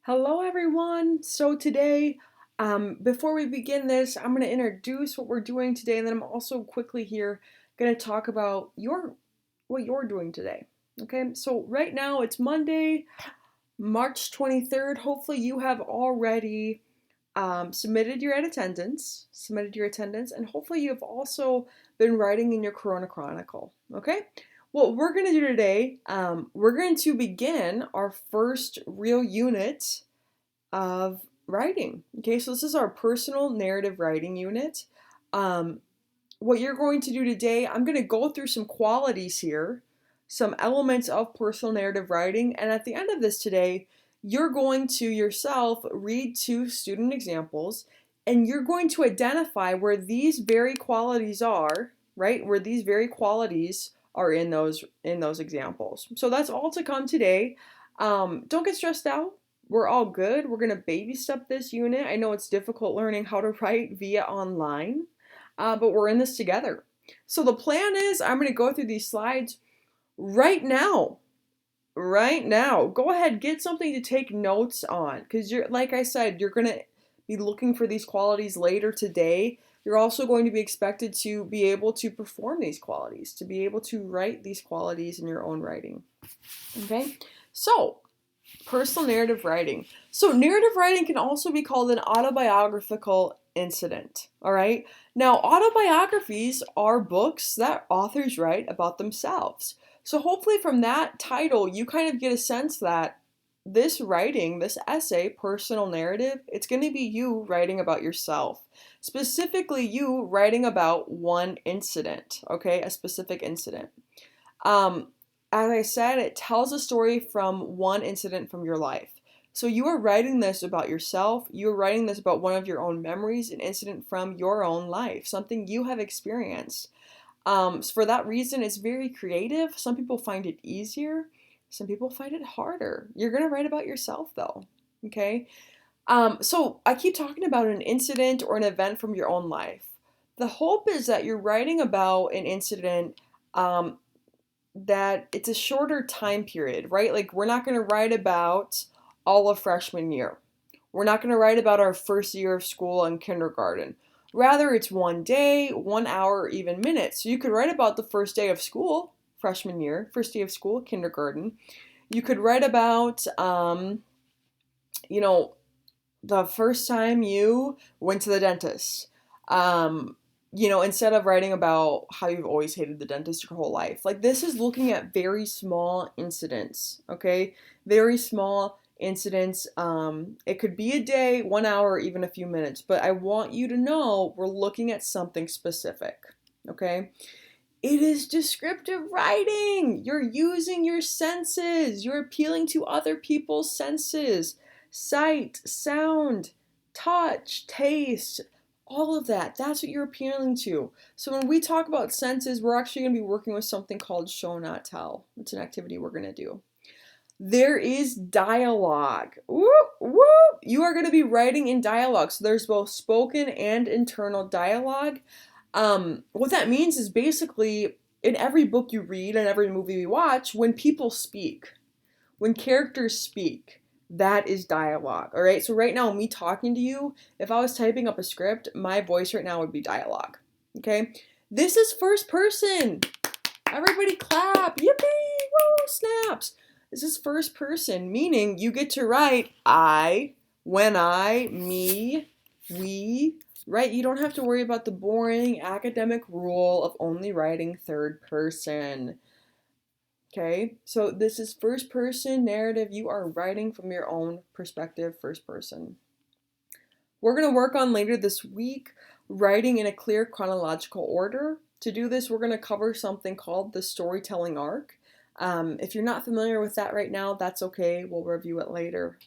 Hello, everyone. So today, before we begin this, I'm going to introduce what we're doing today, and then I'm also quickly here going to talk about what you're doing today. Okay, so right now it's Monday, March 23rd. Hopefully, you have already submitted your attendance, and hopefully, you have also been writing in your Corona Chronicle. Okay, what we're going to do today, we're going to begin our first real unit of writing. Okay, so this is our personal narrative writing unit. Um, what you're going to do today, I'm going to go through some qualities here, some elements of personal narrative writing, and at the end of this today, you're going to yourself read two student examples, and you're going to identify where these very qualities are, right? Where these very qualities are in those examples. So that's all to come today. Don't get stressed out. We're all good. We're going to baby step this unit. I know it's difficult learning how to write via online, but we're in this together. So the plan is I'm going to go through these slides right now. Right now. Go ahead, get something to take notes on because like I said, you're going to be looking for these qualities later today. You're also going to be expected to be able to perform these qualities, to be able to write these qualities in your own writing. Okay? So, personal narrative writing. So, narrative writing can also be called an autobiographical incident. All right. Now, autobiographies are books that authors write about themselves. So, hopefully, from that title, you kind of get a sense that this writing, this essay, personal narrative, it's going to be you writing about yourself. Specifically, you writing about one incident, okay, a specific incident. Um, as I said, it tells a story from one incident from your life. So you are writing this about yourself. You are writing this about one of your own memories, an incident from your own life, something you have experienced. So for that reason, it's very creative. Some people find it easier. Some people find it harder. You're gonna write about yourself though. Okay. So I keep talking about an incident or an event from your own life. The hope is that you're writing about an incident um, that it's a shorter time period, right? Like, we're not going to write about all of freshman year. We're not going to write about our first year of school and kindergarten. Rather, it's one day, 1 hour, or even minutes. So you could write about the first day of school, freshman year, first day of school, kindergarten. You could write about, you know, the first time you went to the dentist. Instead of writing about how you've always hated the dentist your whole life. Like, this is looking at very small incidents, okay? Very small incidents. It could be a day, 1 hour, or even a few minutes, but I want you to know we're looking at something specific, okay? It is descriptive writing. You're using your senses. You're appealing to other people's senses. Sight, sound, touch, taste, all of that. That's what you're appealing to. So when we talk about senses, we're actually going to be working with something called show not tell. It's an activity we're going to do. There is dialogue. Whoop, whoop. You are going to be writing in dialogue. So there's both spoken and internal dialogue. What that means is basically in every book you read and every movie we watch, when people speak, when characters speak, that is dialogue. All right. So right now, me talking to you, if I was typing up a script, my voice right now would be dialogue. Okay. This is first person. Everybody clap. Yippee. Whoa, snaps. This is first person, meaning you get to write I, when I, me, we, right? You don't have to worry about the boring academic rule of only writing third person. Okay, so this is first person narrative. You are writing from your own perspective, first person. We're going to work on later this week writing in a clear chronological order. To do this, we're going to cover something called the storytelling arc. If you're not familiar with that right now, that's okay. We'll review it later.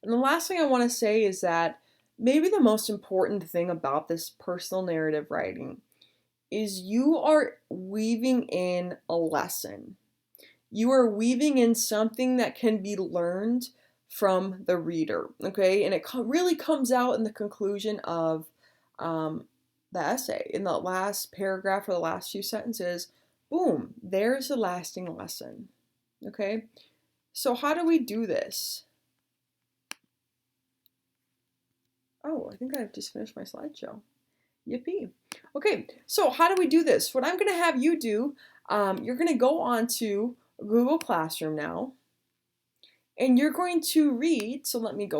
And the last thing I want to say is that maybe the most important thing about this personal narrative writing is you are weaving in a lesson. You are weaving in something that can be learned from the reader, okay? And it really comes out in the conclusion of the essay. In the last paragraph or the last few sentences, boom, there's a lasting lesson, okay? So how do we do this? Oh, I think I've just finished my slideshow. Yippee. Okay, so how do we do this? What I'm going to have you do, you're going to go on to Google Classroom now, and you're going to read, so let me go